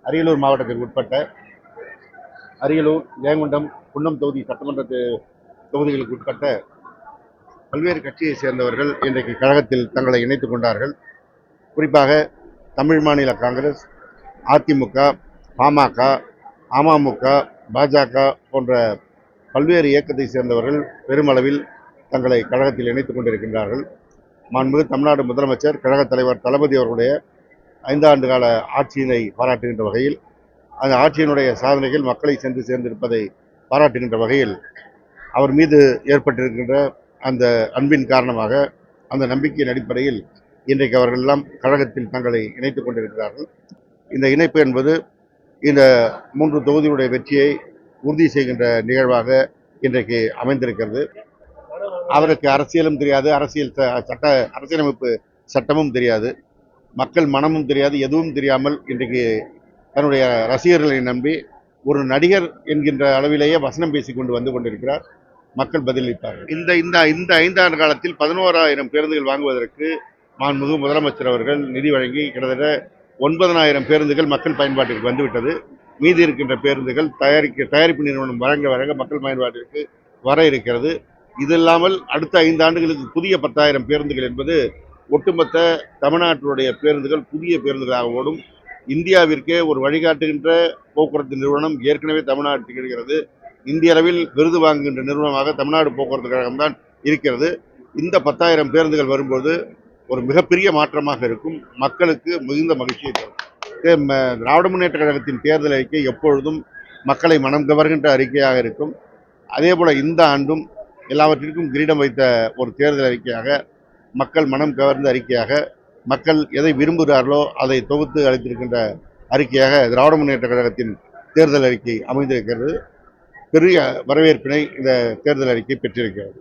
அரியலூர் மாவட்டத்திற்கு உட்பட்ட அரியலூர், ஜெயங்கொண்டம், குன்னம் தொகுதி சட்டமன்ற தொகுதிகளுக்கு உட்பட்ட பல்வேறு கட்சியை சேர்ந்தவர்கள் இன்றைக்கு கழகத்தில் தங்களை இணைத்துக் கொண்டார்கள். குறிப்பாக தமிழ் மாநில காங்கிரஸ், அதிமுக, பாமக, அமமுக, பாஜக போன்ற பல்வேறு இயக்கத்தை சேர்ந்தவர்கள் பெருமளவில் தங்களை கழகத்தில் இணைத்துக் கொண்டிருக்கின்றார்கள். மாண்புமிகு தமிழ்நாடு முதலமைச்சர், கழகத் தலைவர் தளபதி அவர்களுடைய 5 ஆண்டு கால ஆட்சியினை பாராட்டுகின்ற வகையில், அந்த ஆட்சியினுடைய சாதனைகள் மக்களை சென்று சேர்ந்திருப்பதை பாராட்டுகின்ற வகையில் அவர் மீது ஏற்பட்டிருக்கின்ற அந்த அன்பின் காரணமாக, அந்த நம்பிக்கையின் அடிப்படையில் இன்றைக்கு அவர்கள் எல்லாம் கழகத்தில் தங்களை இணைத்துக் கொண்டிருக்கிறார்கள். இந்த இணைப்பு என்பது இந்த 3 தொகுதியுடைய வெற்றியை உறுதி செய்கின்ற நிகழ்வாக இன்றைக்கு அமைந்திருக்கிறது. அவருக்கு அரசியலும் தெரியாது, அரசியலமைப்பு சட்டமும் தெரியாது, மக்கள் மனமும் தெரியாது, எதுவும் தெரியாமல் இன்றைக்கு தன்னுடைய ரசிகர்களை நம்பி ஒரு நடிகர் என்கின்ற அளவிலேயே வசனம் பேசிக்கொண்டு வந்து கொண்டிருக்கிறார். மக்கள் பதிலளித்தார்கள். இந்த 5 ஆண்டு காலத்தில் 11,000 பேருந்துகள் வாங்குவதற்கு மாண்புமிகு முதலமைச்சர் அவர்கள் நிதி வழங்கி கிட்டத்தட்ட 9,000 பேருந்துகள் மக்கள் பயன்பாட்டிற்கு வந்துவிட்டது. மீதி இருக்கின்ற பேருந்துகள் தயாரிப்பு நிறுவனம் வழங்க மக்கள் பயன்பாட்டிற்கு வர இருக்கிறது. இது இல்லாமல் அடுத்த 5 ஆண்டுகளுக்கு புதிய 10,000 பேருந்துகள் என்பது ஒட்டுமொத்த தமிழ்நாட்டினுடைய பேருந்துகள் புதிய பேருந்துகளாக ஓடும். இந்தியாவிற்கே ஒரு வழிகாட்டுகின்ற போக்குவரத்து நிறுவனம் ஏற்கனவே தமிழ்நாடு திகழ்கிறது. இந்திய அளவில் விருது வாங்குகின்ற நிறுவனமாக தமிழ்நாடு போக்குவரத்து கழகம் தான் இருக்கிறது. இந்த 10,000 பேருந்துகள் வரும்போது ஒரு மிகப்பெரிய மாற்றமாக இருக்கும். மக்களுக்கு மிகுந்த மகிழ்ச்சியை தரும். திராவிட முன்னேற்ற கழகத்தின் தேர்தல் அறிக்கை எப்பொழுதும் மக்களை மனம் கவர்கின்ற அறிக்கையாக இருக்கும். அதே போல இந்த ஆண்டும் எல்லாவற்றிற்கும் கிரீடம் வைத்த ஒரு தேர்தல் அறிக்கையாக, மக்கள் மனம் கவர்ந்த அறிக்கையாக, மக்கள் எதை விரும்புகிறார்களோ அதை தொகுத்து அளித்திருக்கின்ற அறிக்கையாக திராவிட முன்னேற்ற கழகத்தின் தேர்தல் அறிக்கை அமைந்திருக்கிறது. பெரிய வரவேற்பினை இந்த தேர்தல் அறிக்கை பெற்றிருக்கிறது.